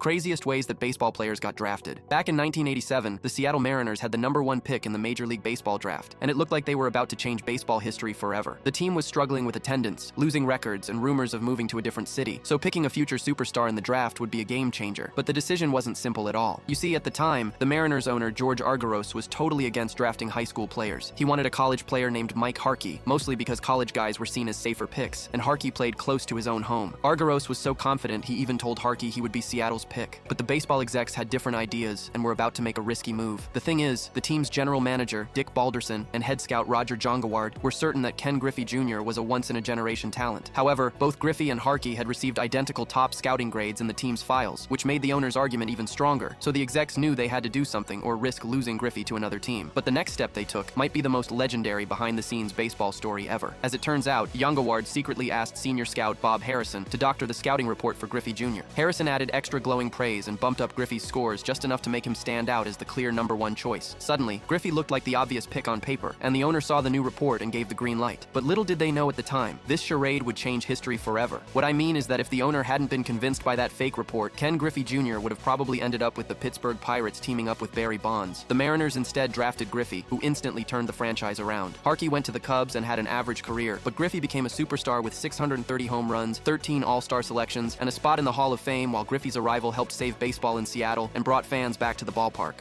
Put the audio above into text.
Craziest ways that baseball players got drafted. Back in 1987, the Seattle Mariners had the #1 pick in the Major League Baseball draft, and it looked like they were about to change baseball history forever. The team was struggling with attendance, losing records, and rumors of moving to a different city, so picking a future superstar in the draft would be a game changer. But the decision wasn't simple at all. You see, at the time, the Mariners owner George Argaros was totally against drafting high school players. He wanted a college player named Mike Harkey, mostly because college guys were seen as safer picks, and Harkey played close to his own home. Argaros was so confident he even told Harkey he would be Seattle's pick. But the baseball execs had different ideas and were about to make a risky move. The thing is, the team's general manager, Dick Balderson, and head scout Roger Jongaward were certain that Ken Griffey Jr. was a once-in-a-generation talent. However, both Griffey and Harkey had received identical top scouting grades in the team's files, which made the owner's argument even stronger, so the execs knew they had to do something or risk losing Griffey to another team. But the next step they took might be the most legendary behind-the-scenes baseball story ever. As it turns out, Jongaward secretly asked senior scout Bob Harrison to doctor the scouting report for Griffey Jr. Harrison added extra glowing praise and bumped up Griffey's scores just enough to make him stand out as the clear #1 choice. Suddenly, Griffey looked like the obvious pick on paper, and the owner saw the new report and gave the green light. But little did they know at the time, this charade would change history forever. What I mean is that if the owner hadn't been convinced by that fake report, Ken Griffey Jr. would have probably ended up with the Pittsburgh Pirates teaming up with Barry Bonds. The Mariners instead drafted Griffey, who instantly turned the franchise around. Harkey went to the Cubs and had an average career, but Griffey became a superstar with 630 home runs, 13 All-Star selections, and a spot in the Hall of Fame, while Griffey's arrival helped save baseball in Seattle and brought fans back to the ballpark.